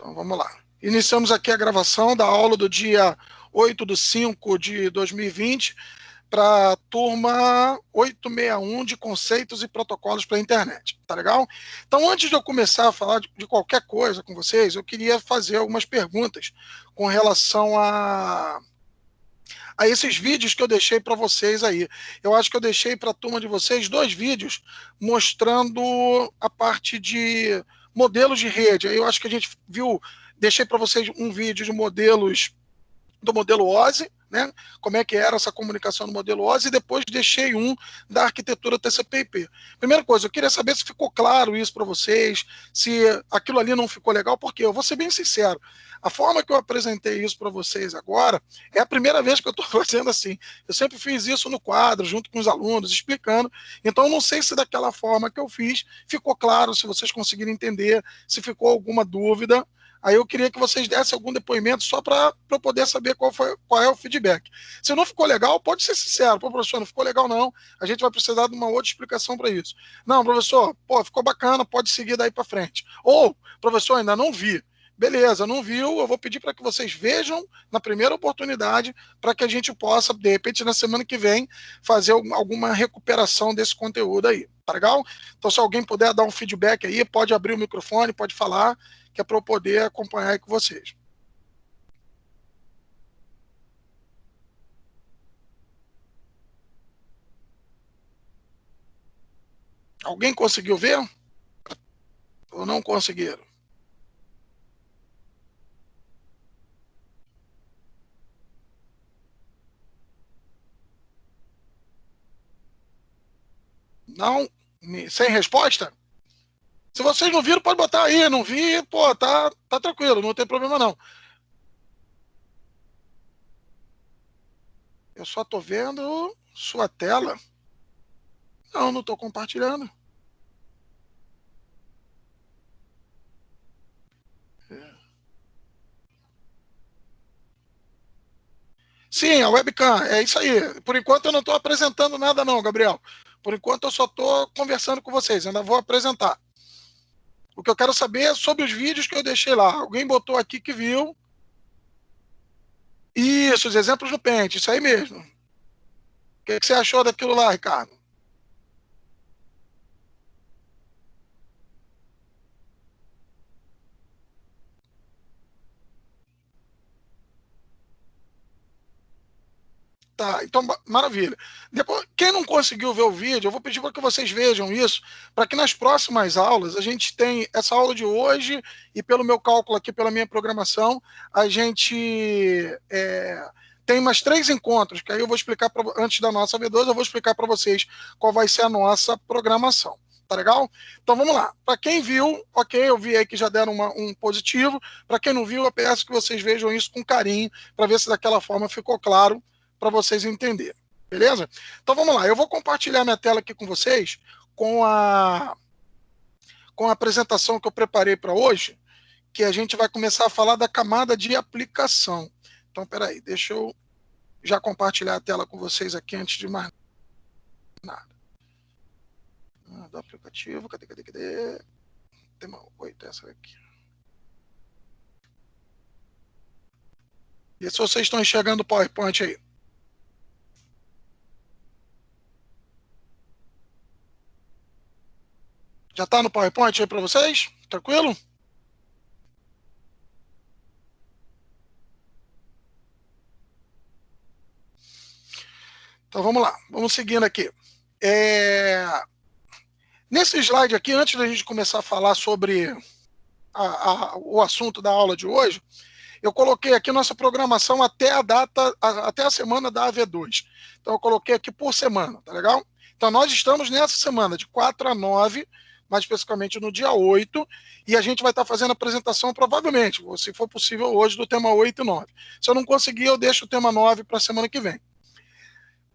Então, vamos lá. Iniciamos aqui a gravação da aula do dia 8/5/2020 para a turma 861 de conceitos e protocolos para a internet. Tá legal? Então, antes de eu começar a falar de qualquer coisa com vocês, eu queria fazer algumas perguntas com relação a esses vídeos que eu deixei para vocês aí. Eu acho que eu deixei para a turma de vocês 2 vídeos mostrando a parte de modelos de rede. Aí eu acho que a gente viu, deixei para vocês um vídeo de modelos do modelo OSI, né? Como é que era essa comunicação no modelo OSI, e depois deixei um da arquitetura TCP/IP. Primeira coisa, eu queria saber se ficou claro isso para vocês, se aquilo ali não ficou legal, porque eu vou ser bem sincero, a forma que eu apresentei isso para vocês agora é a primeira vez que eu estou fazendo assim. Eu sempre fiz isso no quadro, junto com os alunos, explicando. Então, eu não sei se daquela forma que eu fiz ficou claro, se vocês conseguiram entender, se ficou alguma dúvida. Aí eu queria que vocês dessem algum depoimento só para eu poder saber qual é o feedback. Se não ficou legal, pode ser sincero. Pô, professor, não ficou legal não, a gente vai precisar de uma outra explicação para isso. Não, professor, pô, ficou bacana, pode seguir daí para frente. Ou, professor, ainda não vi. Beleza, não viu, eu vou pedir para que vocês vejam na primeira oportunidade para que a gente possa, de repente, na semana que vem, fazer alguma recuperação desse conteúdo aí. Tá legal? Então, se alguém puder dar um feedback aí, pode abrir o microfone, pode falar, que é para eu poder acompanhar aí com vocês. Alguém conseguiu ver? Ou não conseguiram? Não? Sem resposta? Se vocês não viram, pode botar aí. Não vi, pô, tá tranquilo, não tem problema não. Eu só tô vendo sua tela. Não tô compartilhando. Sim, a webcam, é isso aí. Por enquanto eu não estou apresentando nada não, Gabriel. Por enquanto eu só estou conversando com vocês, ainda vou apresentar. O que eu quero saber é sobre os vídeos que eu deixei lá. Alguém botou aqui que viu. Isso, os exemplos no Paint, isso aí mesmo. O que você achou daquilo lá, Ricardo? Tá, então maravilha. Depois, quem não conseguiu ver o vídeo, eu vou pedir para que vocês vejam isso, para que nas próximas aulas a gente tem essa aula de hoje e pelo meu cálculo aqui, pela minha programação, a gente tem mais 3 encontros, que aí eu vou explicar, antes da nossa V2, eu vou explicar para vocês qual vai ser a nossa programação. Tá legal? Então vamos lá. Para quem viu, ok, eu vi aí que já deram um positivo. Para quem não viu, eu peço que vocês vejam isso com carinho, para ver se daquela forma ficou claro para vocês entenderem. Beleza? Então vamos lá. Eu vou compartilhar minha tela aqui com vocês com a apresentação que eu preparei para hoje, que a gente vai começar a falar da camada de aplicação. Então, peraí, deixa eu já compartilhar a tela com vocês aqui antes de mais nada. Do aplicativo, cadê? Tema 8, essa aqui. E se vocês estão enxergando o PowerPoint aí? Já está no PowerPoint aí para vocês? Tranquilo? Então vamos lá, vamos seguindo aqui. Nesse slide aqui, antes da gente começar a falar sobre o assunto da aula de hoje, eu coloquei aqui nossa programação até a semana da AV2. Então eu coloquei aqui por semana, tá legal? Então nós estamos nessa semana de 4 a 9, mais especificamente no dia 8, e a gente vai estar fazendo a apresentação, provavelmente, se for possível hoje, do tema 8 e 9. Se eu não conseguir, eu deixo o tema 9 para a semana que vem.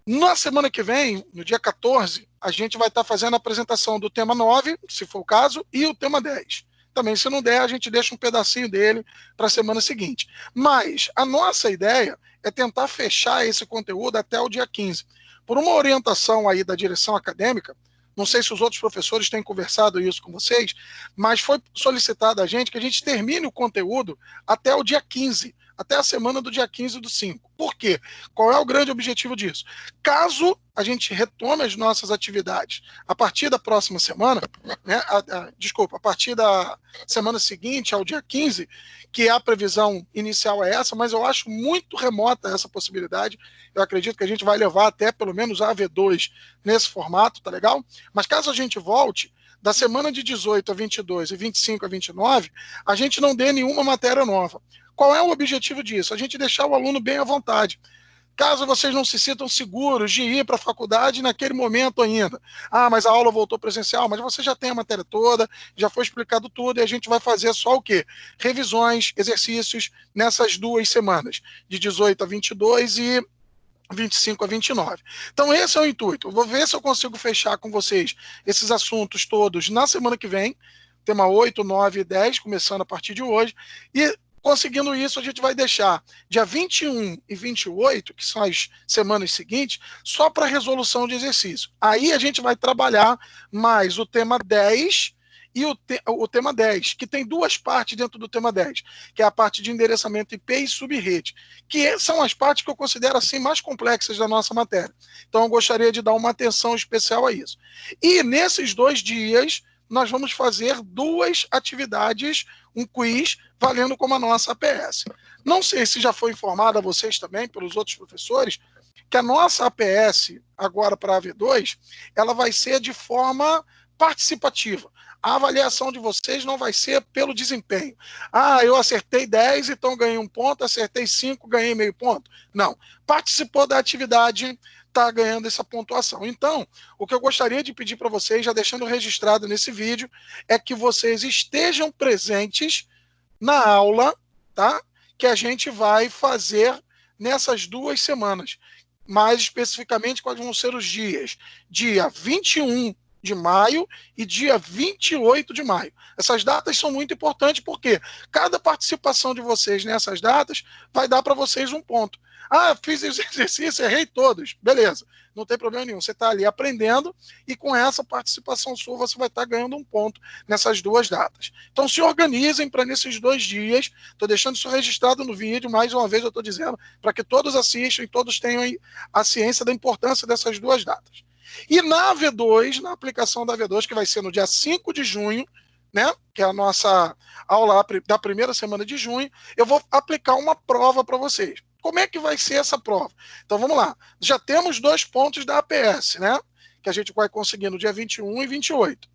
Na semana que vem, no dia 14, a gente vai estar fazendo a apresentação do tema 9, se for o caso, e o tema 10. Também, se não der, a gente deixa um pedacinho dele para a semana seguinte. Mas a nossa ideia é tentar fechar esse conteúdo até o dia 15. Por uma orientação aí da direção acadêmica, não sei se os outros professores têm conversado isso com vocês, mas foi solicitado a gente que a gente termine o conteúdo até o dia 15, até a semana do dia 15 do 5. Por quê? Qual é o grande objetivo disso? Caso a gente retome as nossas atividades a partir da próxima semana, né, a partir da semana seguinte, ao dia 15, que a previsão inicial é essa, mas eu acho muito remota essa possibilidade. Eu acredito que a gente vai levar até pelo menos a AV2 nesse formato, tá legal? Mas caso a gente volte, da semana de 18 a 22 e 25 a 29, a gente não dê nenhuma matéria nova. Qual é o objetivo disso? A gente deixar o aluno bem à vontade. Caso vocês não se sintam seguros de ir para a faculdade naquele momento ainda. Ah, mas a aula voltou presencial, mas você já tem a matéria toda, já foi explicado tudo, e a gente vai fazer só o quê? Revisões, exercícios nessas 2 semanas, de 18 a 22 e 25 a 29. Então, esse é o intuito. Eu vou ver se eu consigo fechar com vocês esses assuntos todos na semana que vem, tema 8, 9 e 10, começando a partir de hoje, e conseguindo isso, a gente vai deixar dia 21 e 28, que são as semanas seguintes, só para resolução de exercício. Aí a gente vai trabalhar mais o tema 10 e o tema 10, que tem 2 partes dentro do tema 10, que é a parte de endereçamento IP e subrede, que são as partes que eu considero assim mais complexas da nossa matéria. Então eu gostaria de dar uma atenção especial a isso. E nesses 2 dias, nós vamos fazer 2 atividades, um quiz, valendo como a nossa APS. Não sei se já foi informado a vocês também, pelos outros professores, que a nossa APS, agora para a AV2, ela vai ser de forma participativa. A avaliação de vocês não vai ser pelo desempenho. Ah, eu acertei 10, então ganhei 1 ponto, acertei 5, ganhei meio ponto. Não. Participou da atividade, está ganhando essa pontuação. Então, o que eu gostaria de pedir para vocês, já deixando registrado nesse vídeo, é que vocês estejam presentes na aula, tá? Que a gente vai fazer nessas 2 semanas. Mais especificamente, quais vão ser os dias? Dia 21 de maio e dia 28 de maio. Essas datas são muito importantes porque cada participação de vocês nessas datas vai dar para vocês 1 ponto. Ah, fiz os exercícios, errei todos. Beleza, não tem problema nenhum. Você está ali aprendendo e com essa participação sua você vai estar ganhando 1 ponto nessas 2 datas. Então se organizem para nesses 2 dias. Estou deixando isso registrado no vídeo, mais uma vez eu estou dizendo, para que todos assistam e todos tenham a ciência da importância dessas 2 datas. E na AV2, na aplicação da AV2, que vai ser no dia 5 de junho, né, que é a nossa aula da primeira semana de junho, eu vou aplicar uma prova para vocês. Como é que vai ser essa prova? Então vamos lá. Já temos 2 pontos da APS, né? Que a gente vai conseguir no dia 21 e 28.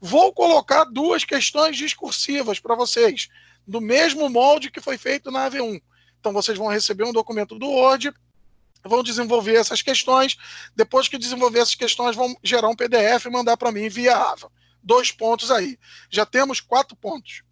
Vou colocar 2 questões discursivas para vocês, do mesmo molde que foi feito na AV1. Então vocês vão receber um documento do Word, vão desenvolver essas questões. Depois que desenvolver essas questões, vão gerar um PDF e mandar para mim via AVA. 2 pontos aí. Já temos 4 pontos.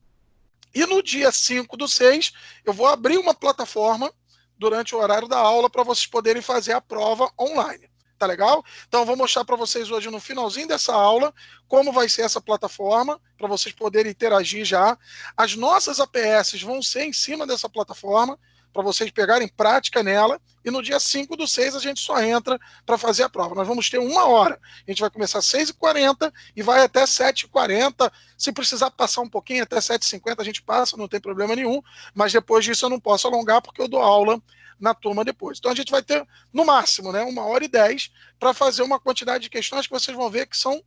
E no dia 5/6, eu vou abrir uma plataforma durante o horário da aula para vocês poderem fazer a prova online. Tá legal? Então, eu vou mostrar para vocês hoje, no finalzinho dessa aula, como vai ser essa plataforma, para vocês poderem interagir já. As nossas APS vão ser em cima dessa plataforma, para vocês pegarem prática nela, e no dia 5/6 a gente só entra para fazer a prova. Nós vamos ter 1 hora. A gente vai começar às 6h40 e vai até 7h40. Se precisar passar um pouquinho, até 7h50 a gente passa, não tem problema nenhum, mas depois disso eu não posso alongar porque eu dou aula na turma depois. Então a gente vai ter, no máximo, né, 1h10 para fazer uma quantidade de questões que vocês vão ver que são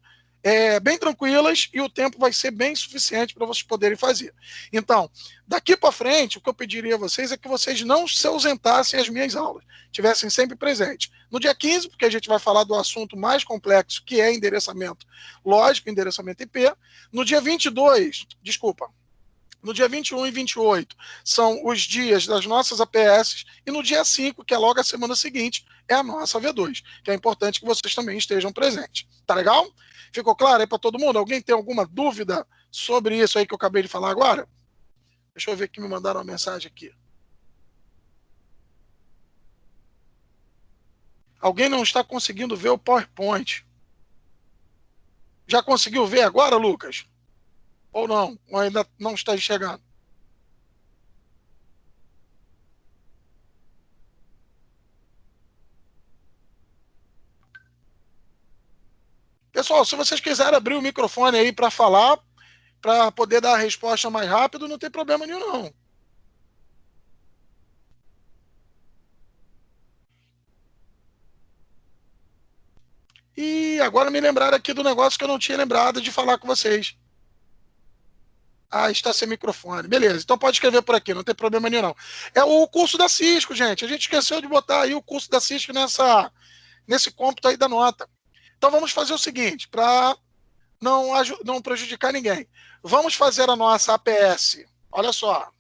bem tranquilas e o tempo vai ser bem suficiente para vocês poderem fazer. Então, daqui para frente, o que eu pediria a vocês é que vocês não se ausentassem as minhas aulas, tivessem sempre presentes. No dia 15, porque a gente vai falar do assunto mais complexo, que é endereçamento lógico, endereçamento IP. No dia 22, desculpa, no dia 21 e 28 são os dias das nossas APS e no dia 5, que é logo a semana seguinte, é a nossa V2, que é importante que vocês também estejam presentes. Tá legal? Ficou claro aí para todo mundo? Alguém tem alguma dúvida sobre isso aí que eu acabei de falar agora? Deixa eu ver que me mandaram uma mensagem aqui. Alguém não está conseguindo ver o PowerPoint. Já conseguiu ver agora, Lucas? Ou não? Ou ainda não está enxergando? Pessoal, se vocês quiserem abrir o microfone aí para falar, para poder dar a resposta mais rápido, não tem problema nenhum, não. E agora me lembraram aqui do negócio que eu não tinha lembrado de falar com vocês. Ah, está sem microfone. Beleza, então pode escrever por aqui, não tem problema nenhum, não. É o curso da Cisco, gente. A gente esqueceu de botar aí o curso da Cisco nesse cômputo aí da nota. Então vamos fazer o seguinte, para não prejudicar ninguém. Vamos fazer a nossa APS. Olha só.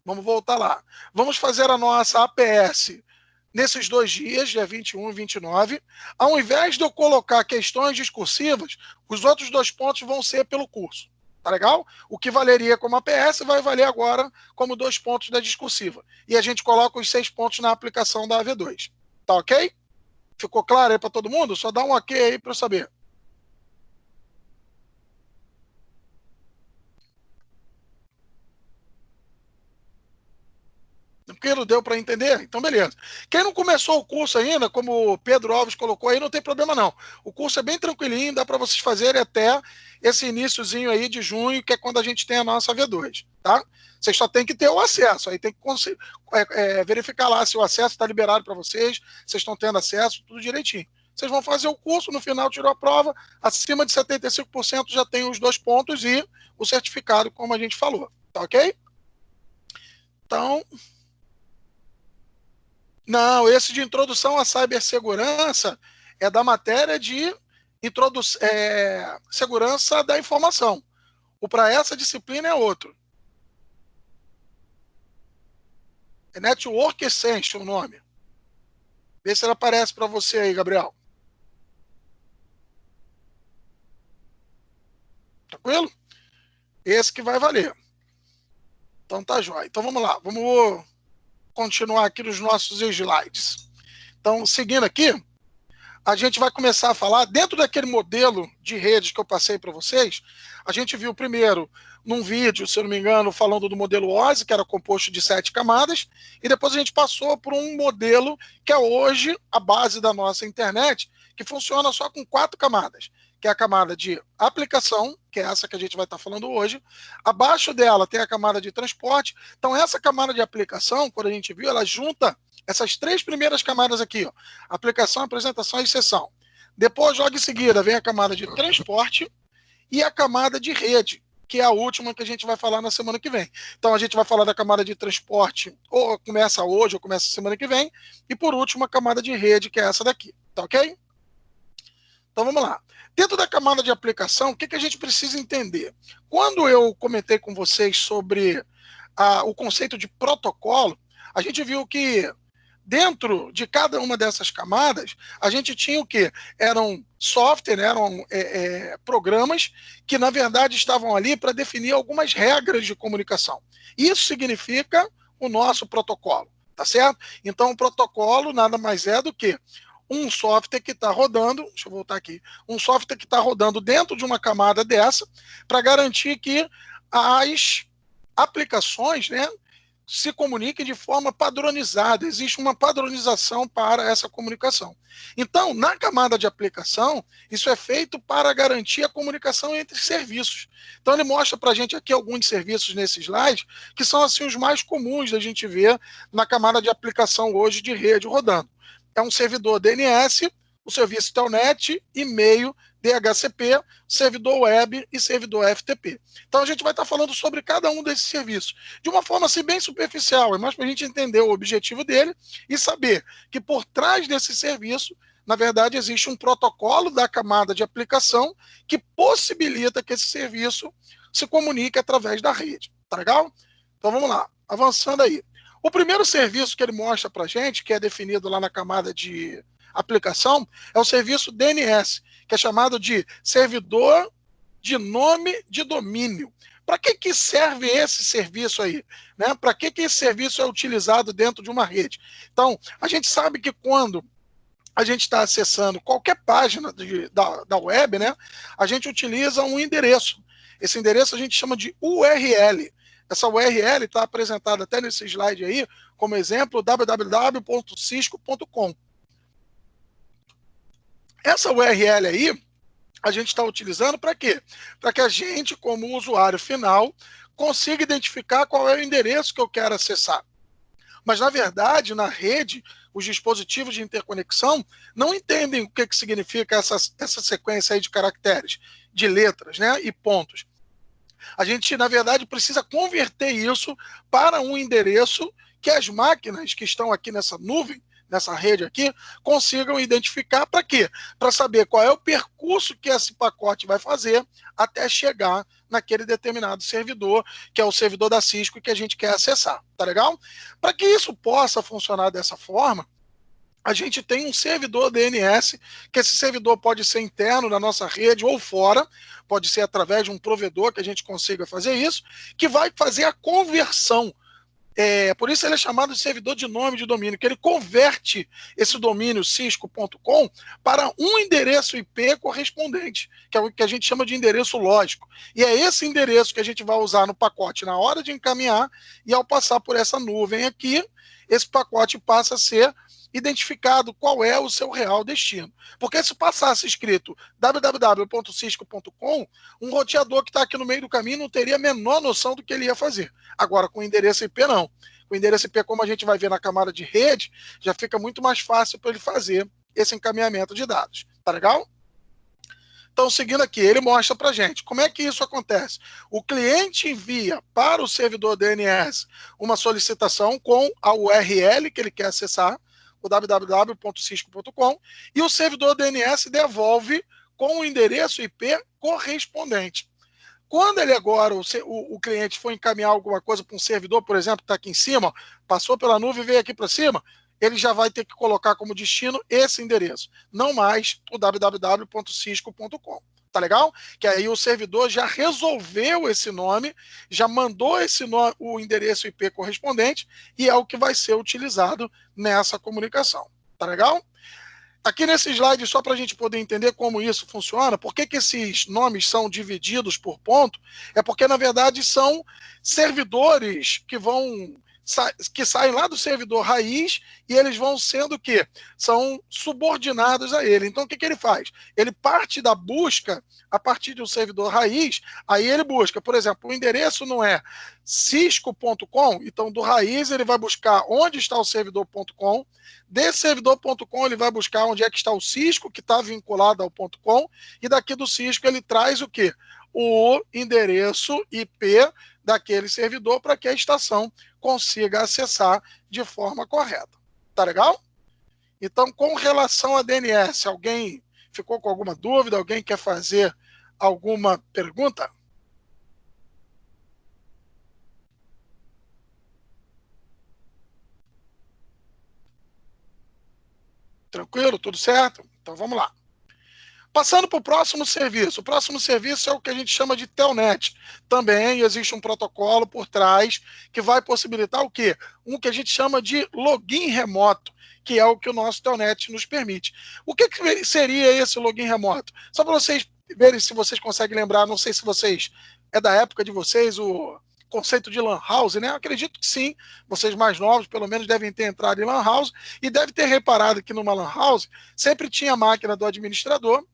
Vamos voltar lá. Vamos fazer a nossa APS nesses 2 dias, dia 21 e 29. Ao invés de eu colocar questões discursivas, os outros 2 pontos vão ser pelo curso. Tá legal? O que valeria como APS vai valer agora como 2 pontos da discursiva. E a gente coloca os 6 pontos na aplicação da AV2. Tá ok? Ficou claro aí para todo mundo? Só dá um ok aí para eu saber. Porque não deu para entender? Então, beleza. Quem não começou o curso ainda, como o Pedro Alves colocou aí, não tem problema não. O curso é bem tranquilinho, dá para vocês fazerem até esse iniciozinho aí de junho, que é quando a gente tem a nossa V2, tá? Vocês só tem que ter o acesso, aí tem que verificar lá se o acesso está liberado para vocês, vocês estão tendo acesso, tudo direitinho. Vocês vão fazer o curso, no final tirou a prova, acima de 75% já tem os 2 pontos e o certificado, como a gente falou, tá ok? Então, não, esse de introdução à cibersegurança é da matéria de segurança da informação. O para essa disciplina é outro. É Network Essential o nome. Vê se ele aparece para você aí, Gabriel. Tranquilo? Esse que vai valer. Então tá jóia. Então vamos lá. Vamos continuar aqui nos nossos slides. Então, seguindo aqui, a gente vai começar a falar, dentro daquele modelo de redes que eu passei para vocês, a gente viu primeiro num vídeo, se eu não me engano, falando do modelo OSI, que era composto de 7 camadas, e depois a gente passou por um modelo que é hoje a base da nossa internet, que funciona só com 4 camadas, que é a camada de aplicação, que é essa que a gente vai estar falando hoje. Abaixo dela tem a camada de transporte. Então, essa camada de aplicação, quando a gente viu, ela junta essas 3 primeiras camadas aqui, ó, aplicação, apresentação e sessão. Depois, logo em seguida, vem a camada de transporte e a camada de rede, que é a última que a gente vai falar na semana que vem. Então, a gente vai falar da camada de transporte, ou começa hoje, ou começa semana que vem, e por último, a camada de rede, que é essa daqui. Tá ok? Então, vamos lá. Dentro da camada de aplicação, o que a gente precisa entender? Quando eu comentei com vocês sobre o conceito de protocolo, a gente viu que dentro de cada uma dessas camadas, a gente tinha o quê? Eram software, eram programas que, na verdade, estavam ali para definir algumas regras de comunicação. Isso significa o nosso protocolo, tá certo? Então, o protocolo nada mais é do que um software que está rodando, deixa eu voltar aqui, um software que está rodando dentro de uma camada dessa, para garantir que as aplicações, né, se comuniquem de forma padronizada. Existe uma padronização para essa comunicação. Então, na camada de aplicação, isso é feito para garantir a comunicação entre serviços. Então, ele mostra para a gente aqui alguns serviços nesse slide, que são assim os mais comuns da gente ver na camada de aplicação hoje de rede rodando. É um servidor DNS, o serviço Telnet, e-mail, DHCP, servidor web e servidor FTP. Então a gente vai estar falando sobre cada um desses serviços de uma forma assim bem superficial, é mais para a gente entender o objetivo dele e saber que por trás desse serviço, na verdade, existe um protocolo da camada de aplicação que possibilita que esse serviço se comunique através da rede. Tá legal? Então vamos lá, avançando aí. O primeiro serviço que ele mostra para a gente, que é definido lá na camada de aplicação, é o serviço DNS, que é chamado de servidor de nome de domínio. Para que serve esse serviço aí? Né? Para que esse serviço é utilizado dentro de uma rede? Então, a gente sabe que quando a gente está acessando qualquer página da web, né, a gente utiliza um endereço. Esse endereço a gente chama de URL. Essa URL está apresentada até nesse slide aí, como exemplo, www.cisco.com. Essa URL aí, a gente está utilizando para quê? Para que a gente, como usuário final, consiga identificar qual é o endereço que eu quero acessar. Mas, na verdade, na rede, os dispositivos de interconexão não entendem o que significa essa sequência aí de caracteres, de letras, né, e pontos. A gente, na verdade, precisa converter isso para um endereço que as máquinas que estão aqui nessa nuvem, nessa rede aqui, consigam identificar para quê? Para saber qual é o percurso que esse pacote vai fazer até chegar naquele determinado servidor, que é o servidor da Cisco que a gente quer acessar, tá legal? Para que isso possa funcionar dessa forma, a gente tem um servidor DNS, que esse servidor pode ser interno na nossa rede ou fora, pode ser através de um provedor que a gente consiga fazer isso, que vai fazer a conversão. Por isso ele é chamado de servidor de nome de domínio, que ele converte esse domínio cisco.com para um endereço IP correspondente, que é o que a gente chama de endereço lógico. E é esse endereço que a gente vai usar no pacote na hora de encaminhar, e ao passar por essa nuvem aqui, esse pacote passa a ser identificado qual é o seu real destino. Porque se passasse escrito www.cisco.com, um roteador que está aqui no meio do caminho não teria a menor noção do que ele ia fazer. Agora, com o endereço IP, não. Com o endereço IP, como a gente vai ver na camada de rede, já fica muito mais fácil para ele fazer esse encaminhamento de dados. Tá legal? Então, seguindo aqui, ele mostra para a gente como é que isso acontece. O cliente envia para o servidor DNS uma solicitação com a URL que ele quer acessar, o www.cisco.com, e o servidor DNS devolve com o endereço IP correspondente. Quando ele agora, o cliente for encaminhar alguma coisa para um servidor, por exemplo, que está aqui em cima, passou pela nuvem e veio aqui para cima, ele já vai ter que colocar como destino esse endereço, não mais o www.cisco.com. Tá legal? Que aí o servidor já resolveu esse nome, já mandou esse nome, o endereço IP correspondente, e é o que vai ser utilizado nessa comunicação. Tá legal? Aqui nesse slide, só para a gente poder entender como isso funciona, por que esses nomes são divididos por ponto, é porque, na verdade, são servidores que saem lá do servidor raiz e eles vão sendo o quê? São subordinados a ele. Então, o que ele faz? Ele parte da busca a partir de um servidor raiz, aí ele busca, por exemplo, o endereço não é cisco.com, então do raiz ele vai buscar onde está o servidor.com, desse servidor.com ele vai buscar onde é que está o Cisco, que está vinculado ao .com, e daqui do Cisco ele traz o quê? O endereço IP daquele servidor para que a estação consiga acessar de forma correta. Tá legal? Então, com relação a DNS, alguém ficou com alguma dúvida? Alguém quer fazer alguma pergunta? Tranquilo? Tudo certo? Então, vamos lá. Passando para o próximo serviço. O próximo serviço é o que a gente chama de Telnet. Também existe um protocolo por trás que vai possibilitar o quê? Um que a gente chama de login remoto, que é o que o nosso Telnet nos permite. O que seria esse login remoto? Só para vocês verem se vocês conseguem lembrar, não sei se vocês é da época de vocês, o conceito de Lan House, né? Eu acredito que sim, vocês mais novos pelo menos devem ter entrado em Lan House e devem ter reparado que numa Lan House sempre tinha a máquina do administrador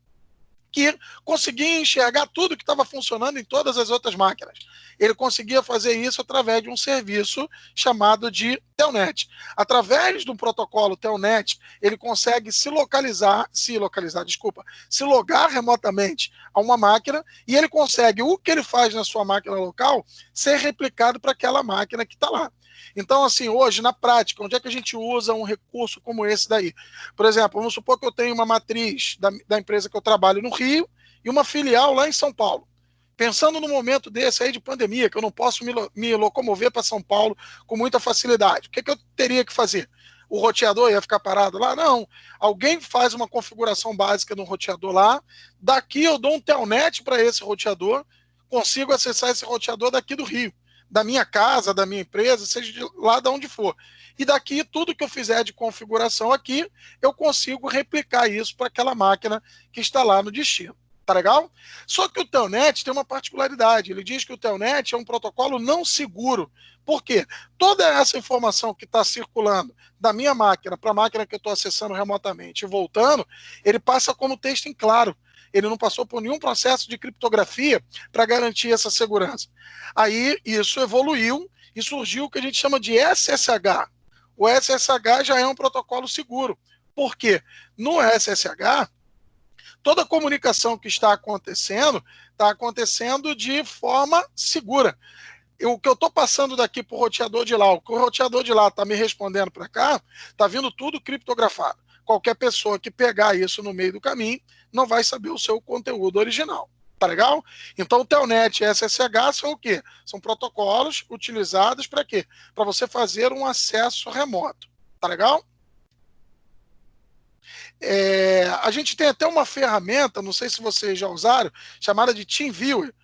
que conseguia enxergar tudo que estava funcionando em todas as outras máquinas. Ele conseguia fazer isso através de um serviço chamado de Telnet. Através do protocolo Telnet, ele consegue se logar remotamente a uma máquina e ele consegue o que ele faz na sua máquina local ser replicado para aquela máquina que está lá. Então, assim, hoje, na prática, onde é que a gente usa um recurso como esse daí? Por exemplo, vamos supor que eu tenho uma matriz da empresa que eu trabalho no Rio e uma filial lá em São Paulo. Pensando no momento desse aí de pandemia, que eu não posso me locomover para São Paulo com muita facilidade, o que eu teria que fazer? O roteador ia ficar parado lá? Não. Alguém faz uma configuração básica no roteador lá, daqui eu dou um telnet para esse roteador, consigo acessar esse roteador daqui do Rio, da minha casa, da minha empresa, seja de lá de onde for. E daqui, tudo que eu fizer de configuração aqui, eu consigo replicar isso para aquela máquina que está lá no destino. Tá legal? Só que o Telnet tem uma particularidade. Ele diz que o Telnet é um protocolo não seguro. Por quê? Toda essa informação que está circulando da minha máquina para a máquina que eu estou acessando remotamente e voltando, ele passa como texto em claro. Ele não passou por nenhum processo de criptografia para garantir essa segurança. Aí isso evoluiu e surgiu o que a gente chama de SSH. O SSH já é um protocolo seguro. Por quê? No SSH, toda a comunicação que está acontecendo de forma segura. O que eu estou passando daqui para o roteador de lá, o que o roteador de lá está me respondendo para cá, está vindo tudo criptografado. Qualquer pessoa que pegar isso no meio do caminho não vai saber o seu conteúdo original. Tá legal? Então, o Telnet e SSH são o quê? São protocolos utilizados para quê? Para você fazer um acesso remoto. Tá legal? A gente tem até uma ferramenta, não sei se vocês já usaram, chamada de TeamViewer,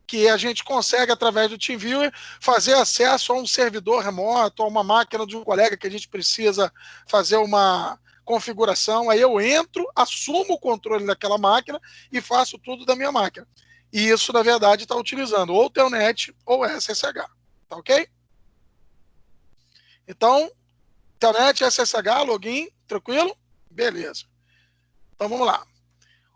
que a gente consegue, através do TeamViewer, fazer acesso a um servidor remoto, a uma máquina de um colega que a gente precisa fazer uma configuração. Aí eu entro, assumo o controle daquela máquina e faço tudo da minha máquina. E isso, na verdade, está utilizando ou Telnet ou SSH. Tá ok? Então, Telnet, SSH, login, tranquilo? Beleza. Então vamos lá.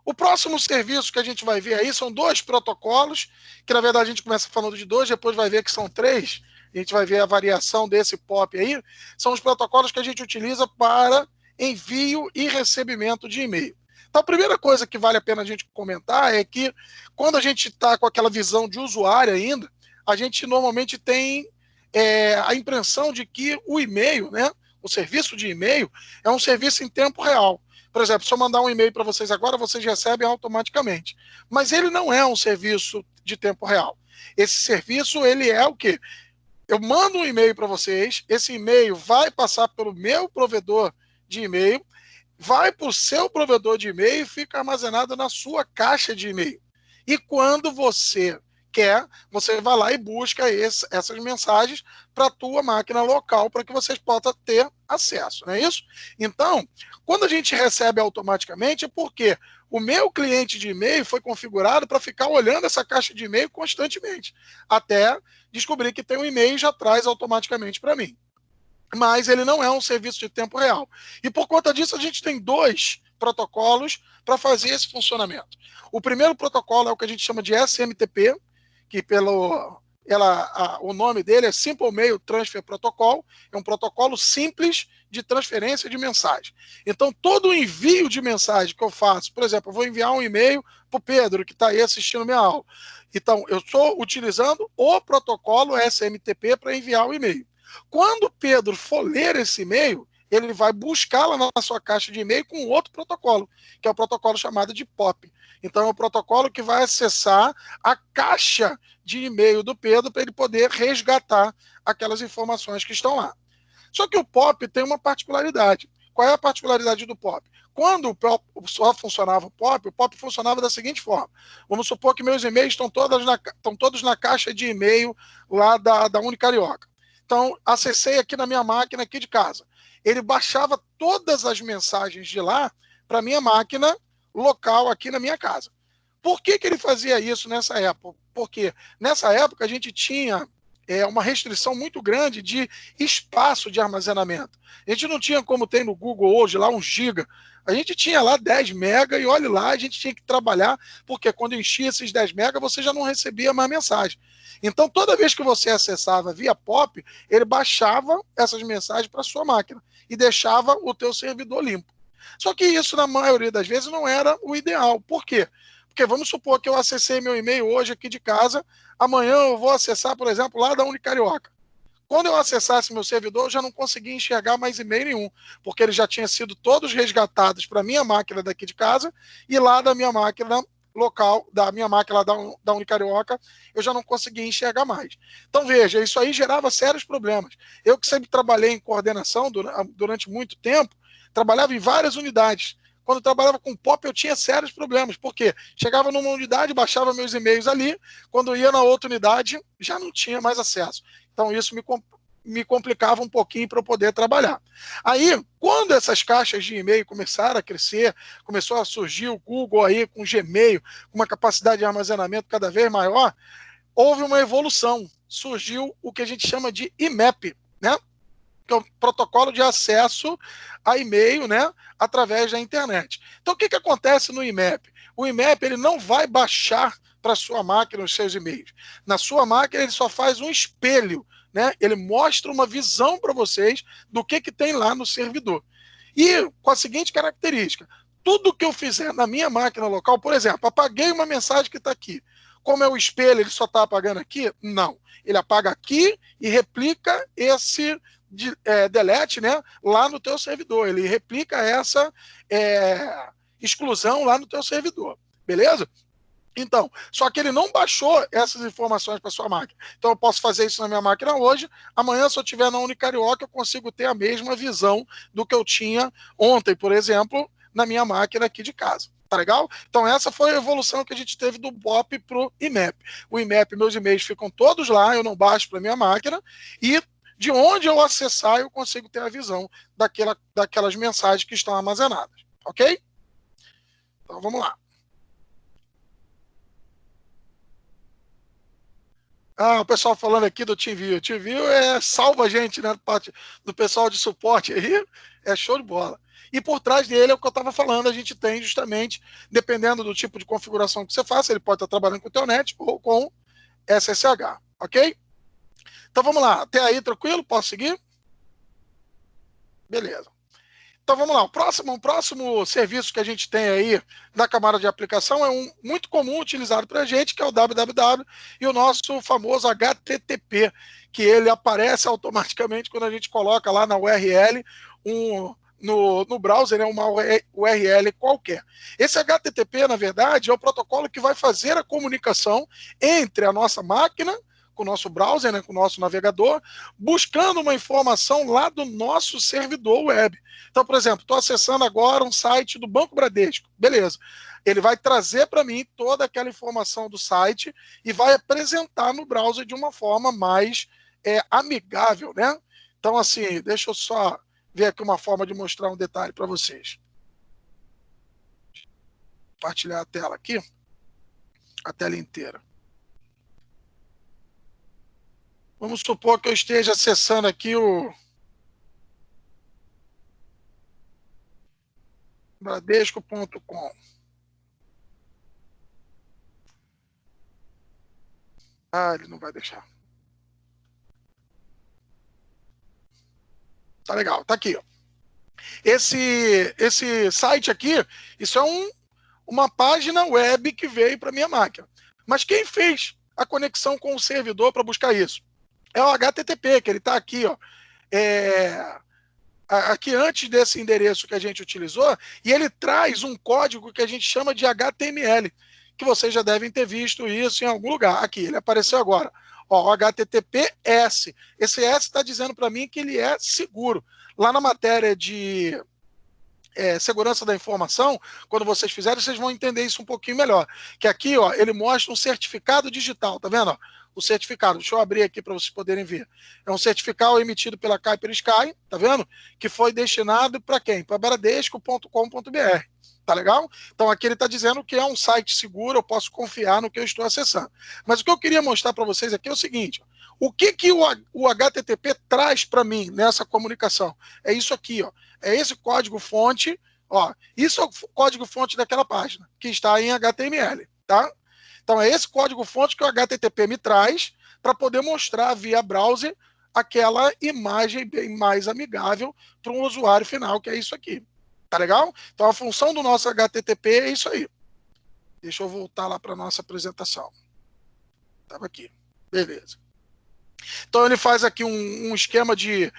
O próximo serviço que a gente vai ver aí são dois protocolos, que na verdade a gente começa falando de dois, depois vai ver que são três, a gente vai ver a variação desse POP aí. São os protocolos que a gente utiliza para envio e recebimento de e-mail. Então a primeira coisa que vale a pena a gente comentar é que quando a gente está com aquela visão de usuário ainda, a gente normalmente tem a impressão de que o e-mail, né, o serviço de e-mail, é um serviço em tempo real. Por exemplo, se eu mandar um e-mail para vocês agora, vocês recebem automaticamente. Mas ele não é um serviço de tempo real. Esse serviço, ele é o quê? Eu mando um e-mail para vocês, esse e-mail vai passar pelo meu provedor de e-mail, vai para o seu provedor de e-mail e fica armazenado na sua caixa de e-mail. E quando você quer, você vai lá e busca essas mensagens para a tua máquina local para que vocês possam ter acesso, não é isso? Então, quando a gente recebe automaticamente é porque o meu cliente de e-mail foi configurado para ficar olhando essa caixa de e-mail constantemente, até descobrir que tem um e-mail e já traz automaticamente para mim. Mas ele não é um serviço de tempo real. E por conta disso, a gente tem dois protocolos para fazer esse funcionamento. O primeiro protocolo é o que a gente chama de SMTP, que o nome dele é Simple Mail Transfer Protocol, é um protocolo simples de transferência de mensagem. Então, todo o envio de mensagem que eu faço, por exemplo, eu vou enviar um e-mail para o Pedro, que está aí assistindo minha aula. Então, eu estou utilizando o protocolo SMTP para enviar o e-mail. Quando o Pedro for ler esse e-mail, ele vai buscar lá na sua caixa de e-mail com outro protocolo, que é o protocolo chamado de POP. Então, é o protocolo que vai acessar a caixa de e-mail do Pedro para ele poder resgatar aquelas informações que estão lá. Só que o POP tem uma particularidade. Qual é a particularidade do POP? Quando só funcionava o POP funcionava da seguinte forma. Vamos supor que meus e-mails estão todos na caixa de e-mail lá da Unicarioca. Então, acessei aqui na minha máquina aqui de casa. Ele baixava todas as mensagens de lá para a minha máquina local aqui na minha casa. Por que ele fazia isso nessa época? Porque nessa época a gente tinha uma restrição muito grande de espaço de armazenamento. A gente não tinha como tem no Google hoje, lá 1 giga. A gente tinha lá 10 mega e olha lá, a gente tinha que trabalhar, porque quando enchia esses 10 mega, você já não recebia mais mensagem. Então, toda vez que você acessava via POP, ele baixava essas mensagens para sua máquina e deixava o teu servidor limpo. Só que isso, na maioria das vezes, não era o ideal. Por quê? Porque vamos supor que eu acessei meu e-mail hoje aqui de casa, amanhã eu vou acessar, por exemplo, lá da Unicarioca. Quando eu acessasse meu servidor, eu já não conseguia enxergar mais e-mail nenhum, porque eles já tinham sido todos resgatados para a minha máquina daqui de casa e lá da minha máquina local, da minha máquina lá da Unicarioca, eu já não conseguia enxergar mais. Então, veja, isso aí gerava sérios problemas. Eu que sempre trabalhei em coordenação durante muito tempo, trabalhava em várias unidades. Quando eu trabalhava com POP, eu tinha sérios problemas. Por quê? Chegava numa unidade, baixava meus e-mails ali, quando eu ia na outra unidade, já não tinha mais acesso. Então, isso me me complicava um pouquinho para eu poder trabalhar. Aí, quando essas caixas de e-mail começaram a crescer, começou a surgir o Google aí com Gmail, com uma capacidade de armazenamento cada vez maior, houve uma evolução. Surgiu o que a gente chama de IMAP, né? Que é o protocolo de acesso a e-mail, né, através da internet. Então, o que acontece no IMAP? O IMAP ele não vai baixar para a sua máquina os seus e-mails. Na sua máquina, ele só faz um espelho, né? Ele mostra uma visão para vocês do que tem lá no servidor. E com a seguinte característica: tudo que eu fizer na minha máquina local, por exemplo, apaguei uma mensagem que está aqui. Como é o espelho, ele só está apagando aqui? Não. Ele apaga aqui e replica esse delete, né, lá no teu servidor. Ele replica essa exclusão lá no teu servidor. Beleza? Então, só que ele não baixou essas informações para sua máquina. Então, eu posso fazer isso na minha máquina hoje. Amanhã, se eu estiver na Unicarioca, eu consigo ter a mesma visão do que eu tinha ontem, por exemplo, na minha máquina aqui de casa. Tá legal? Então, essa foi a evolução que a gente teve do BOP para o IMAP. O IMAP, meus e-mails ficam todos lá, eu não baixo para minha máquina, e de onde eu acessar, eu consigo ter a visão daquelas mensagens que estão armazenadas. Ok? Então, vamos lá. O pessoal falando aqui do TeamViewer. TeamViewer salva a gente, né? Parte do pessoal de suporte aí, é show de bola. E por trás dele é o que eu estava falando, a gente tem justamente, dependendo do tipo de configuração que você faça, ele pode estar trabalhando com o Telnet ou com SSH, ok? Então vamos lá, até aí tranquilo? Posso seguir? Beleza. Então vamos lá, o próximo serviço que a gente tem aí na camada de aplicação é um muito comum utilizado para a gente, que é o www e o nosso famoso HTTP, que ele aparece automaticamente quando a gente coloca lá na URL no browser, né, uma URL qualquer. Esse HTTP, na verdade, é o protocolo que vai fazer a comunicação entre a nossa máquina, com o nosso browser, né, com o nosso navegador, buscando uma informação lá do nosso servidor web. Então, por exemplo, estou acessando agora um site do Banco Bradesco. Beleza. Ele vai trazer para mim toda aquela informação do site e vai apresentar no browser de uma forma mais amigável, né? Então, assim, deixa eu só ver aqui uma forma de mostrar um detalhe para vocês. Compartilhar a tela aqui, a tela inteira. Vamos supor que eu esteja acessando aqui o bradesco.com. Ele não vai deixar. Tá legal, tá aqui. Ó. Esse site aqui, isso é uma página web que veio para minha máquina. Mas quem fez a conexão com o servidor para buscar isso? É o HTTP, que ele está aqui, ó. Aqui antes desse endereço que a gente utilizou, e ele traz um código que a gente chama de HTML, que vocês já devem ter visto isso em algum lugar. Aqui, ele apareceu agora. Ó, o HTTPS. Esse S está dizendo para mim que ele é seguro. Lá na matéria de segurança da informação, quando vocês fizerem, vocês vão entender isso um pouquinho melhor. Que aqui, ó, ele mostra um certificado digital, tá vendo? Ó? O certificado, deixa eu abrir aqui para vocês poderem ver. É um certificado emitido pela Kuiper Sky, tá vendo? Que foi destinado para quem? Para bradesco.com.br. Tá legal? Então aqui ele está dizendo que é um site seguro, eu posso confiar no que eu estou acessando. Mas o que eu queria mostrar para vocês aqui é o seguinte: o que o HTTP traz para mim nessa comunicação? É isso aqui, ó. É esse código-fonte, ó. Isso é o código-fonte daquela página, que está em HTML, tá? Então é esse código-fonte que o HTTP me traz para poder mostrar via browser aquela imagem bem mais amigável para um usuário final, que é isso aqui. Tá legal? Então a função do nosso HTTP é isso aí. Deixa eu voltar lá para a nossa apresentação. Estava aqui. Beleza. Então ele faz aqui um esquema de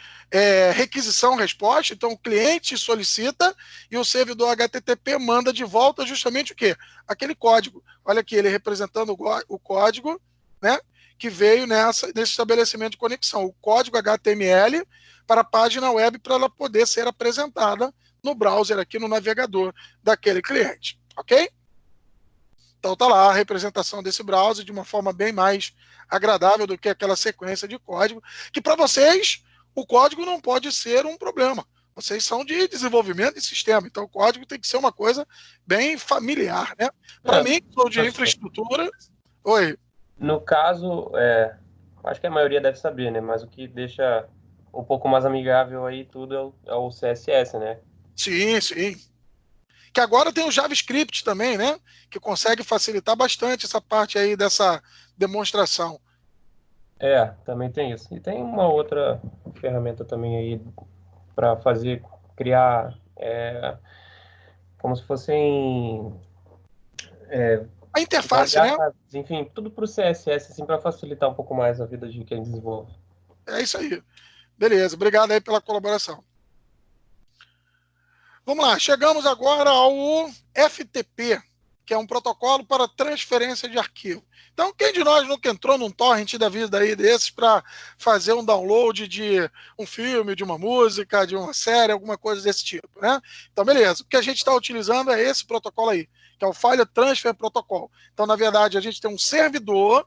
requisição-resposta. Então o cliente solicita e o servidor HTTP manda de volta justamente o quê? Aquele código. Olha aqui, ele representando o código, né, que veio nesse estabelecimento de conexão. O código HTML para a página web para ela poder ser apresentada no browser aqui no navegador daquele cliente. Ok? Então tá lá a representação desse browser de uma forma bem mais agradável do que aquela sequência de código, que para vocês o código não pode ser um problema. Vocês são de desenvolvimento de sistema, então o código tem que ser uma coisa bem familiar, né? Para mim, que sou de infraestrutura... Oi. No caso, acho que a maioria deve saber, né? Mas o que deixa um pouco mais amigável aí tudo é o CSS, né? Sim, sim. Que agora tem o JavaScript também, né? Que consegue facilitar bastante essa parte aí dessa demonstração. Também tem isso. E tem uma outra ferramenta também aí para criar como se fossem a interface, né? Enfim, tudo para o CSS, assim, para facilitar um pouco mais a vida de quem desenvolve. É isso aí. Beleza, obrigado aí pela colaboração. Vamos lá, chegamos agora ao FTP, que é um protocolo para transferência de arquivo. Então, quem de nós nunca entrou num torrent da vida aí desses para fazer um download de um filme, de uma música, de uma série, alguma coisa desse tipo, né? Então, beleza. O que a gente está utilizando é esse protocolo aí, que é o File Transfer Protocol. Então, na verdade, a gente tem um servidor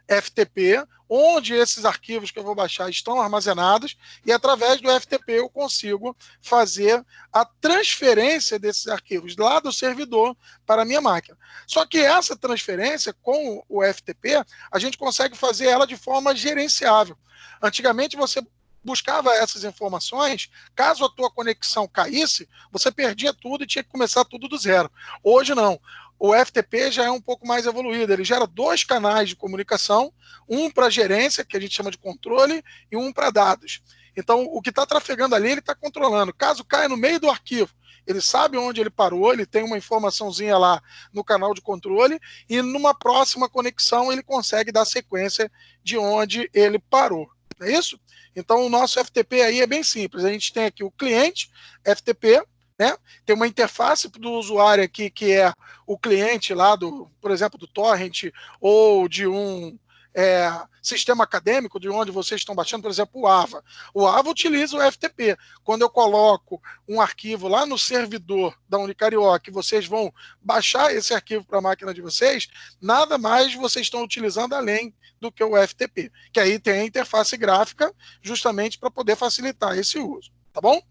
FTP, onde esses arquivos que eu vou baixar estão armazenados, e através do FTP eu consigo fazer a transferência desses arquivos lá do servidor para a minha máquina. Só que essa transferência com o FTP, a gente consegue fazer ela de forma gerenciável. Antigamente você buscava essas informações, caso a tua conexão caísse, você perdia tudo e tinha que começar tudo do zero. Hoje não. O FTP já é um pouco mais evoluído, ele gera 2 canais de comunicação, um para gerência, que a gente chama de controle, e um para dados. Então, o que está trafegando ali, ele está controlando. Caso caia no meio do arquivo, ele sabe onde ele parou, ele tem uma informaçãozinha lá no canal de controle, e numa próxima conexão ele consegue dar sequência de onde ele parou. Não é isso? Então, o nosso FTP aí é bem simples. A gente tem aqui o cliente FTP, né? Tem uma interface do usuário aqui que é o cliente lá, por exemplo, do torrent ou de um sistema acadêmico de onde vocês estão baixando, por exemplo, o AVA. O AVA utiliza o FTP. Quando eu coloco um arquivo lá no servidor da Unicarioca, vocês vão baixar esse arquivo para a máquina de vocês, nada mais vocês estão utilizando além do que o FTP, que aí tem a interface gráfica justamente para poder facilitar esse uso, tá bom?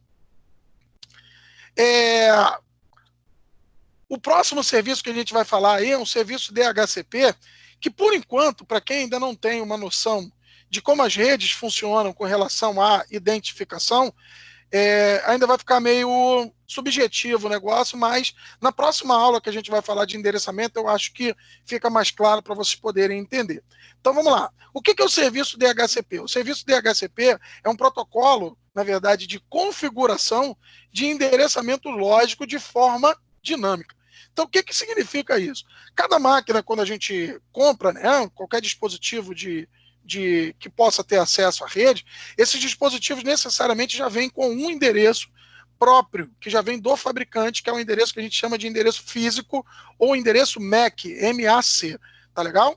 O próximo serviço que a gente vai falar aí é um serviço DHCP, que por enquanto, para quem ainda não tem uma noção de como as redes funcionam com relação à identificação, ainda vai ficar meio subjetivo o negócio, mas na próxima aula que a gente vai falar de endereçamento, eu acho que fica mais claro para vocês poderem entender. Então vamos lá. O que é o serviço DHCP? O serviço DHCP é um protocolo, na verdade, de configuração de endereçamento lógico de forma dinâmica. Então, o que significa isso? Cada máquina, quando a gente compra, né, qualquer dispositivo que possa ter acesso à rede, esses dispositivos necessariamente já vêm com um endereço próprio, que já vem do fabricante, que é um endereço que a gente chama de endereço físico ou endereço MAC, M-A-C, tá legal?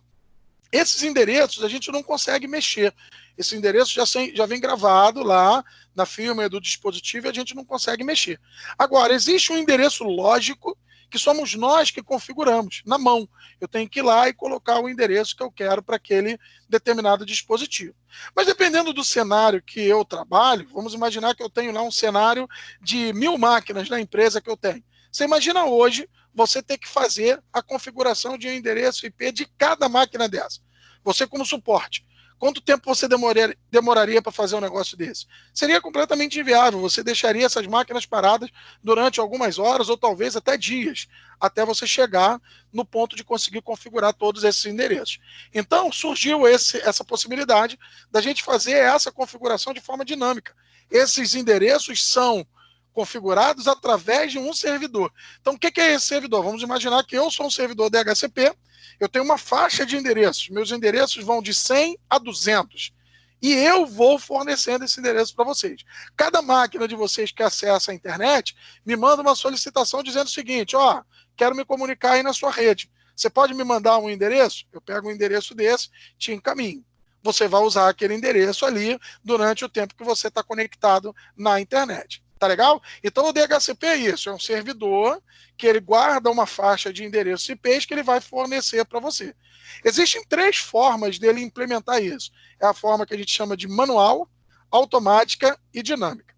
Esses endereços a gente não consegue mexer. Esse endereço já vem gravado lá na firmware do dispositivo e a gente não consegue mexer. Agora, existe um endereço lógico que somos nós que configuramos, na mão. Eu tenho que ir lá e colocar o endereço que eu quero para aquele determinado dispositivo. Mas dependendo do cenário que eu trabalho, vamos imaginar que eu tenho lá um cenário de 1000 máquinas na empresa que eu tenho. Você imagina hoje você ter que fazer a configuração de um endereço IP de cada máquina dessa. Você como suporte. Quanto tempo você demoraria para fazer um negócio desse? Seria completamente inviável. Você deixaria essas máquinas paradas durante algumas horas ou talvez até dias, até você chegar no ponto de conseguir configurar todos esses endereços. Então, surgiu essa possibilidade da gente fazer essa configuração de forma dinâmica. Esses endereços são configurados através de um servidor. Então, o que é esse servidor? Vamos imaginar que eu sou um servidor DHCP, eu tenho uma faixa de endereços, meus endereços vão de 100 a 200, e eu vou fornecendo esse endereço para vocês. Cada máquina de vocês que acessa a internet me manda uma solicitação dizendo o seguinte, ó, quero me comunicar aí na sua rede. Você pode me mandar um endereço? Eu pego um endereço desse, te encaminho. Você vai usar aquele endereço ali durante o tempo que você está conectado na internet. Tá legal? Então o DHCP é isso, é um servidor que ele guarda uma faixa de endereços IPs que ele vai fornecer para você. Existem 3 formas dele implementar isso. É a forma que a gente chama de manual, automática e dinâmica.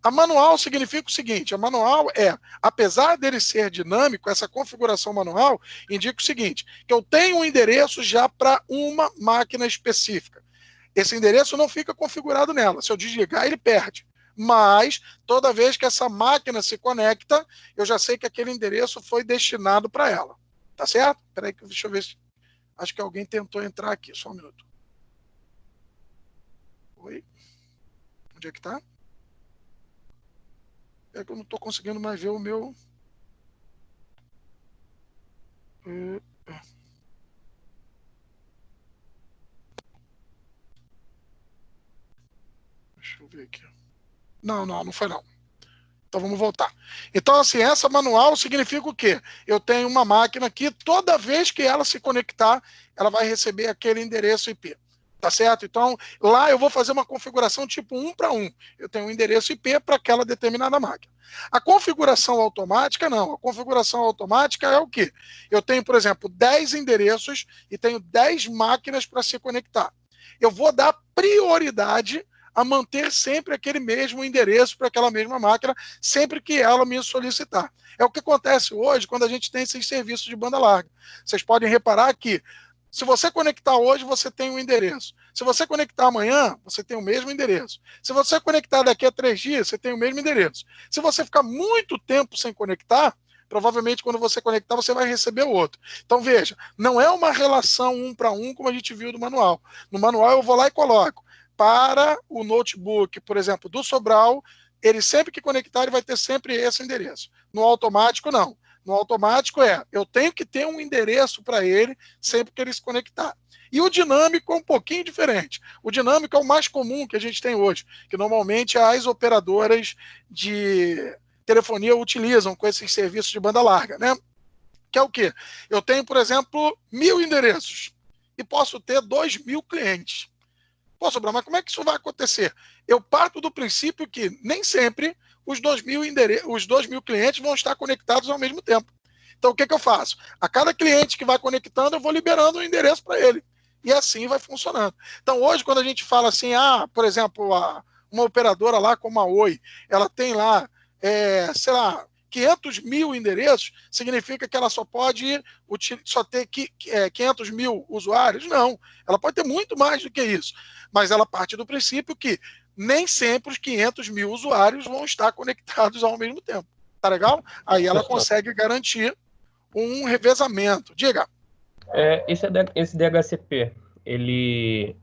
A manual significa o seguinte, a manual apesar dele ser dinâmico, essa configuração manual indica o seguinte, que eu tenho um endereço já para uma máquina específica. Esse endereço não fica configurado nela, se eu desligar ele perde. Mas, toda vez que essa máquina se conecta, eu já sei que aquele endereço foi destinado para ela. Tá certo? Espera aí, deixa eu ver se... Acho que alguém tentou entrar aqui, só um minuto. Oi? Onde é que tá? É que eu não estou conseguindo mais ver o meu... Deixa eu ver aqui. Não foi não. Então vamos voltar. Então, assim, essa manual significa o quê? Eu tenho uma máquina que toda vez que ela se conectar, ela vai receber aquele endereço IP. Tá certo? Então, lá eu vou fazer uma configuração tipo 1 para 1. Eu tenho um endereço IP para aquela determinada máquina. A configuração automática, não. A configuração automática é o quê? Eu tenho, por exemplo, 10 endereços e tenho 10 máquinas para se conectar. Eu vou dar prioridade a manter sempre aquele mesmo endereço para aquela mesma máquina, sempre que ela me solicitar. É o que acontece hoje quando a gente tem esses serviços de banda larga. Vocês podem reparar que, se você conectar hoje, você tem um endereço. Se você conectar amanhã, você tem o mesmo endereço. Se você conectar daqui a 3 dias, você tem o mesmo endereço. Se você ficar muito tempo sem conectar, provavelmente quando você conectar, você vai receber o outro. Então, veja, não é uma relação 1 para 1 como a gente viu no manual. No manual eu vou lá e coloco. Para o notebook, por exemplo, do Sobral, ele sempre que conectar, ele vai ter sempre esse endereço. No automático, não. No automático eu tenho que ter um endereço para ele sempre que ele se conectar. E o dinâmico é um pouquinho diferente. O dinâmico é o mais comum que a gente tem hoje, que normalmente as operadoras de telefonia utilizam com esses serviços de banda larga, né? Que é o quê? Eu tenho, por exemplo, 1000 endereços e posso ter 2000 clientes. Pô, Sobral, mas como é que isso vai acontecer? Eu parto do princípio que nem sempre os 2.000 clientes vão estar conectados ao mesmo tempo. Então, o que eu faço? A cada cliente que vai conectando, eu vou liberando um endereço para ele. E assim vai funcionando. Então, hoje, quando a gente fala assim, por exemplo, uma operadora lá como a Oi, ela tem lá, sei lá, 500 mil endereços, significa que ela só pode só ter 500 mil usuários? Não, ela pode ter muito mais do que isso. Mas ela parte do princípio que nem sempre os 500 mil usuários vão estar conectados ao mesmo tempo. Tá legal? Aí ela consegue garantir um revezamento. Diga. Esse DHCP, ele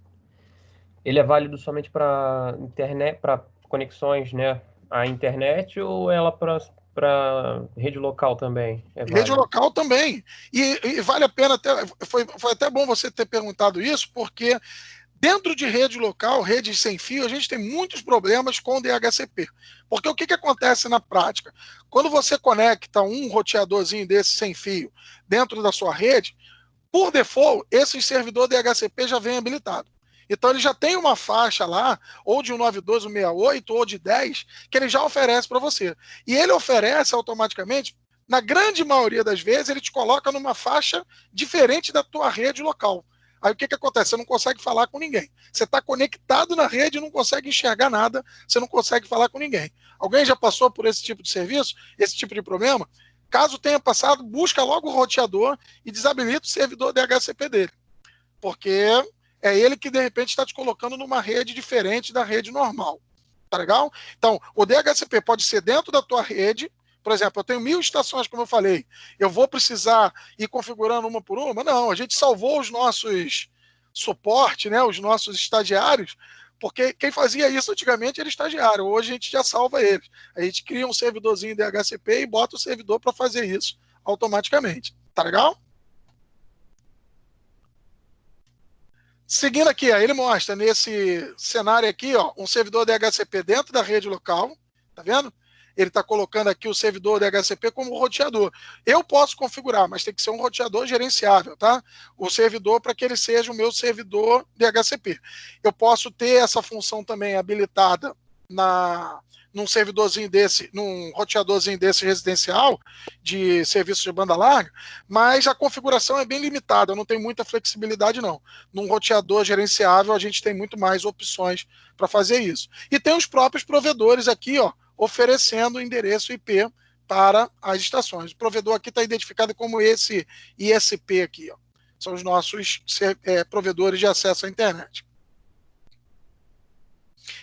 é válido somente para internet, para conexões, né, à internet, ou ela para rede local também? Rede local também. E vale a pena, foi até bom você ter perguntado isso, porque dentro de rede local, rede sem fio, a gente tem muitos problemas com o DHCP. Porque o que acontece na prática? Quando você conecta um roteadorzinho desse sem fio dentro da sua rede, por default, esse servidor DHCP já vem habilitado. Então ele já tem uma faixa lá, ou de 192.168, ou de 10, que ele já oferece para você. E ele oferece automaticamente, na grande maioria das vezes, ele te coloca numa faixa diferente da tua rede local. Aí o que acontece? Você não consegue falar com ninguém. Você está conectado na rede e não consegue enxergar nada, você não consegue falar com ninguém. Alguém já passou por esse tipo de serviço, esse tipo de problema? Caso tenha passado, busca logo o roteador e desabilita o servidor DHCP dele. Porque é ele que, de repente, está te colocando numa rede diferente da rede normal. Tá legal? Então, o DHCP pode ser dentro da tua rede. Por exemplo, eu tenho 1000 estações, como eu falei. Eu vou precisar ir configurando uma por uma? Não, a gente salvou os nossos suporte, né, os nossos estagiários, porque quem fazia isso antigamente era estagiário. Hoje a gente já salva eles. A gente cria um servidorzinho DHCP e bota o servidor para fazer isso automaticamente. Tá legal? Seguindo aqui, ele mostra nesse cenário aqui, ó, um servidor DHCP dentro da rede local. Tá vendo? Ele está colocando aqui o servidor DHCP como roteador. Eu posso configurar, mas tem que ser um roteador gerenciável, tá? O servidor para que ele seja o meu servidor DHCP. Eu posso ter essa função também habilitada num servidorzinho desse, num roteadorzinho desse residencial de serviço de banda larga, mas a configuração é bem limitada, não tem muita flexibilidade não. Num roteador gerenciável a gente tem muito mais opções para fazer isso. E tem os próprios provedores aqui, ó, oferecendo o endereço IP para as estações. O provedor aqui está identificado como esse ISP aqui, ó. São os nossos provedores de acesso à internet.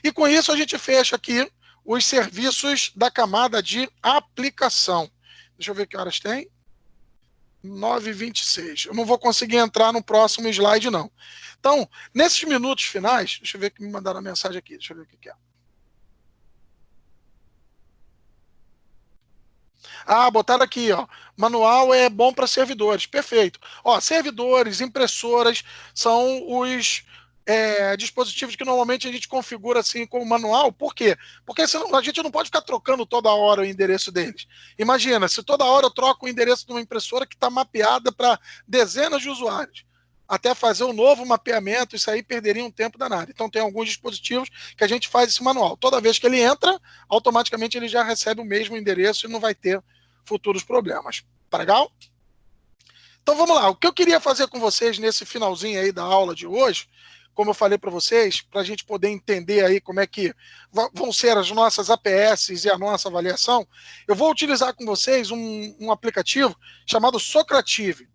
E com isso a gente fecha aqui os serviços da camada de aplicação. Deixa eu ver que horas tem. 9h26. Eu não vou conseguir entrar no próximo slide, não. Então, nesses minutos finais, deixa eu ver que me mandaram a mensagem aqui. Deixa eu ver o que é. Ah, botaram aqui, ó. Manual é bom para servidores. Perfeito. Ó, servidores, impressoras são os dispositivos que normalmente a gente configura assim como manual. Por quê? Porque senão, a gente não pode ficar trocando toda hora o endereço deles. Imagina, se toda hora eu troco o endereço de uma impressora que está mapeada para dezenas de usuários, até fazer um novo mapeamento, isso aí perderia um tempo danado. Então tem alguns dispositivos que a gente faz esse manual. Toda vez que ele entra, automaticamente ele já recebe o mesmo endereço e não vai ter futuros problemas. Tá legal? Então vamos lá. O que eu queria fazer com vocês nesse finalzinho aí da aula de hoje, como eu falei para vocês, para a gente poder entender aí como é que vão ser as nossas APS e a nossa avaliação, eu vou utilizar com vocês um aplicativo chamado Socrative.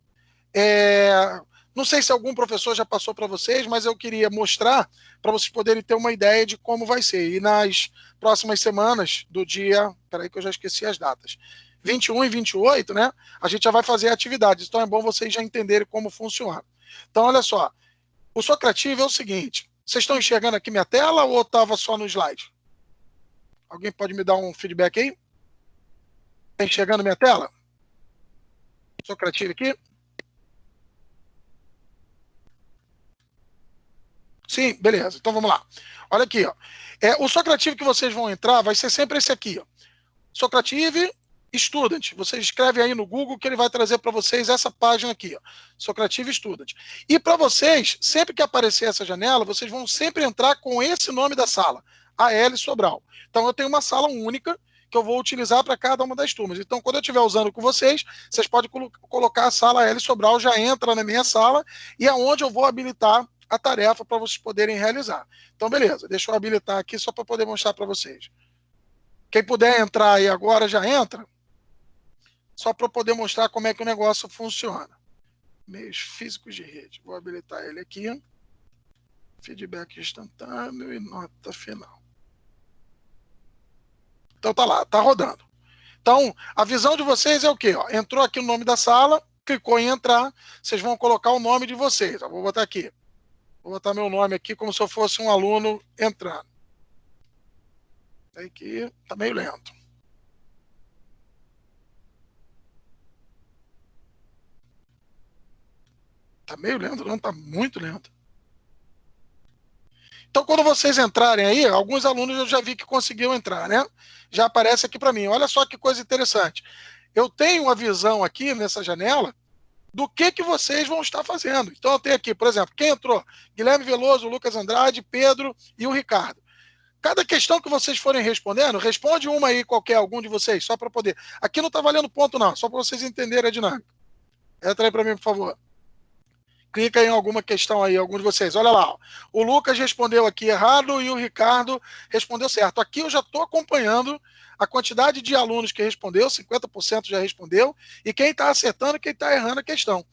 Não sei se algum professor já passou para vocês, mas eu queria mostrar para vocês poderem ter uma ideia de como vai ser. E nas próximas semanas do dia... Peraí que eu já esqueci as datas. 21 e 28, né? A gente já vai fazer atividades. Então é bom vocês já entenderem como funciona. Então, olha só. O Socrative é o seguinte. Vocês estão enxergando aqui minha tela ou estava só no slide? Alguém pode me dar um feedback aí? Está enxergando minha tela? Socrative aqui? Sim, beleza. Então vamos lá. Olha aqui, ó. O Socrative que vocês vão entrar vai ser sempre esse aqui, ó. Socrative Student. Você escreve aí no Google que ele vai trazer para vocês essa página aqui, ó. Socrative Student. E para vocês, sempre que aparecer essa janela, vocês vão sempre entrar com esse nome da sala, AL Sobral. Então eu tenho uma sala única que eu vou utilizar para cada uma das turmas. Então, quando eu estiver usando com vocês, vocês podem colocar a sala AL Sobral, já entra na minha sala, e é onde eu vou habilitar a tarefa para vocês poderem realizar. Então, beleza. Deixa eu habilitar aqui só para poder mostrar para vocês. Quem puder entrar aí agora, já entra. Só para poder mostrar como é que o negócio funciona. Meios físicos de rede. Vou habilitar ele aqui. Feedback instantâneo e nota final. Então tá lá, tá rodando. Então, a visão de vocês é o quê? Ó, entrou aqui o nome da sala, clicou em entrar, vocês vão colocar o nome de vocês. Ó, vou botar aqui. Vou botar meu nome aqui como se eu fosse um aluno entrando. Aqui tá meio lento. Tá meio lento, não, tá muito lento. Então, quando vocês entrarem aí, alguns alunos eu já vi que conseguiram entrar, né? Já aparece aqui para mim. Olha só que coisa interessante. Eu tenho uma visão aqui nessa janela do que vocês vão estar fazendo. Então, eu tenho aqui, por exemplo, quem entrou? Guilherme Veloso, Lucas Andrade, Pedro e o Ricardo. Cada questão que vocês forem respondendo, responde uma aí qualquer, algum de vocês, só para poder... Aqui não está valendo ponto, não, só para vocês entenderem a dinâmica. Entra aí para mim, por favor. Clica em alguma questão aí, algum de vocês. Olha lá, ó. O Lucas respondeu aqui errado e o Ricardo respondeu certo. Aqui eu já estou acompanhando a quantidade de alunos que respondeu, 50% já respondeu, e quem está acertando e quem está errando a questão.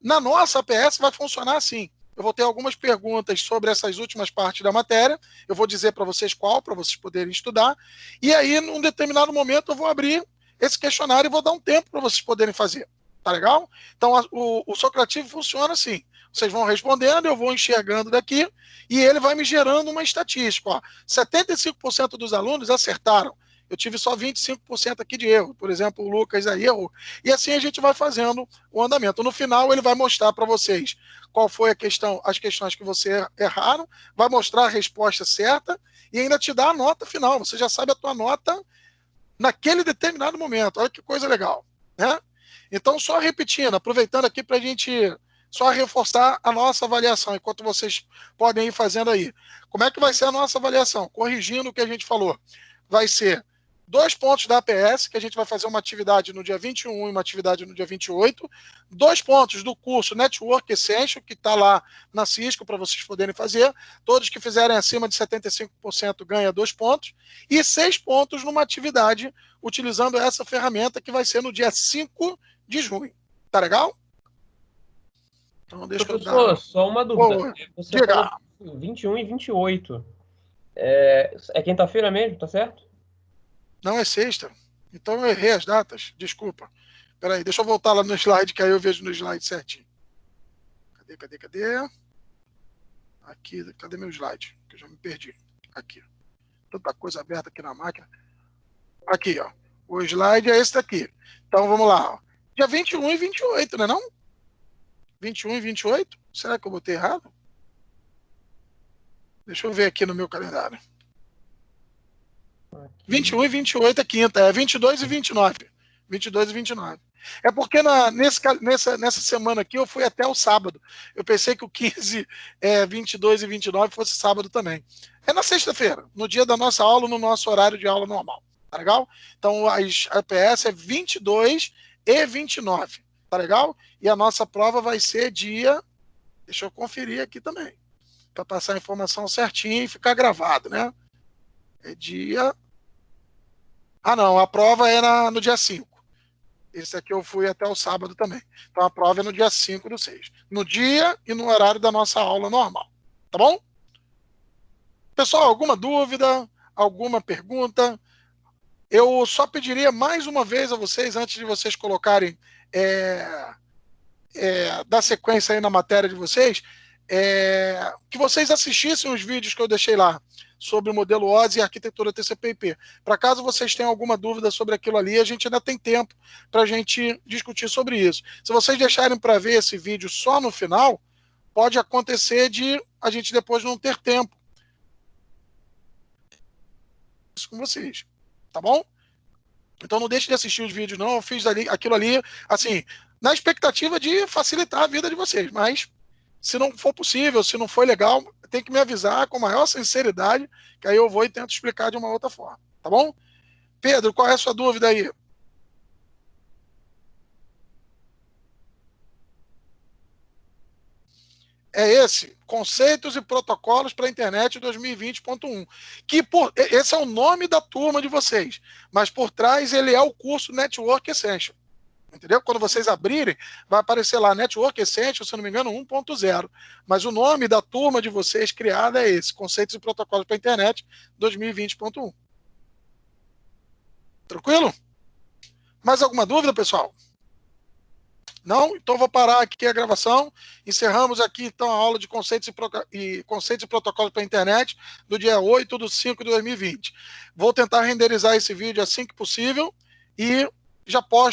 Na nossa APS vai funcionar assim. Eu vou ter algumas perguntas sobre essas últimas partes da matéria, eu vou dizer para vocês qual, para vocês poderem estudar, e aí, num determinado momento, eu vou abrir esse questionário e vou dar um tempo para vocês poderem fazer. Tá legal? Então, o Socrative funciona assim. Vocês vão respondendo, eu vou enxergando daqui e ele vai me gerando uma estatística. Ó, 75% dos alunos acertaram. Eu tive só 25% aqui de erro. Por exemplo, o Lucas aí errou. E assim a gente vai fazendo o andamento. No final, ele vai mostrar para vocês qual foi as questões que vocês erraram, vai mostrar a resposta certa e ainda te dá a nota final. Você já sabe a tua nota naquele determinado momento. Olha que coisa legal, né? Então, só repetindo, aproveitando aqui para a gente só reforçar a nossa avaliação, enquanto vocês podem ir fazendo aí. Como é que vai ser a nossa avaliação? Corrigindo o que a gente falou. vai ser 2 pontos da APS, que a gente vai fazer uma atividade no dia 21 e uma atividade no dia 28. 2 pontos do curso Network Essential, que está lá na Cisco para vocês poderem fazer. Todos que fizerem acima de 75% ganham 2 pontos. E 6 pontos numa atividade utilizando essa ferramenta, que vai ser no dia 5 de junho. Tá legal? Então, deixa Professor, eu dar... só uma dúvida. Você falou 21 e 28. É quinta-feira mesmo, tá certo? Não, é sexta. Então eu errei as datas. Desculpa. Peraí, deixa eu voltar lá no slide, que aí eu vejo no slide certinho. Cadê? Aqui, cadê meu slide? Que eu já me perdi. Aqui. Tanta coisa aberta aqui na máquina. Aqui, ó. O slide é esse daqui. Então vamos lá. Ó. Dia 21 e 28, né não? 21 e 28? Será que eu botei errado? Deixa eu ver aqui no meu calendário. 21 e 28 é quinta, é 22 e 29. 22 e 29. É porque nessa semana aqui eu fui até o sábado. Eu pensei que o 15, 22 e 29 fosse sábado também. É na sexta-feira, no dia da nossa aula, no nosso horário de aula normal. Tá legal? Então, as APS é 22 e 29. Tá legal? E a nossa prova vai ser dia... Deixa eu conferir aqui também. Para passar a informação certinha e ficar gravado, né? É dia... Ah, não, a prova é no dia 5. Esse aqui eu fui até o sábado também. Então a prova é no dia 5 do 6. No dia e no horário da nossa aula normal. Tá bom? Pessoal, alguma dúvida? Alguma pergunta? Eu só pediria mais uma vez a vocês, antes de vocês colocarem, dar sequência aí na matéria de vocês, que vocês assistissem os vídeos que eu deixei lá sobre o modelo OSI e a arquitetura TCP/IP. Para caso vocês tenham alguma dúvida sobre aquilo ali, a gente ainda tem tempo para a gente discutir sobre isso. Se vocês deixarem para ver esse vídeo só no final, pode acontecer de a gente depois não ter tempo. Isso com vocês, tá bom? Então não deixe de assistir os vídeos, não. Eu fiz aquilo ali, assim, na expectativa de facilitar a vida de vocês, mas se não for possível, se não for legal, tem que me avisar com a maior sinceridade, que aí eu vou e tento explicar de uma outra forma, tá bom? Pedro, qual é a sua dúvida aí? É esse, Conceitos e Protocolos para a Internet 2020.1, que esse é o nome da turma de vocês, mas por trás ele é o curso Network Essential. Entendeu? Quando vocês abrirem, vai aparecer lá Network Essential, se não me engano, 1.0. Mas o nome da turma de vocês criada é esse, Conceitos e Protocolos para a Internet 2020.1. Tranquilo? Mais alguma dúvida, pessoal? Não? Então eu vou parar aqui a gravação. Encerramos aqui então a aula de Conceitos e Protocolos para a Internet do dia 8/5/2020. Vou tentar renderizar esse vídeo assim que possível e já posto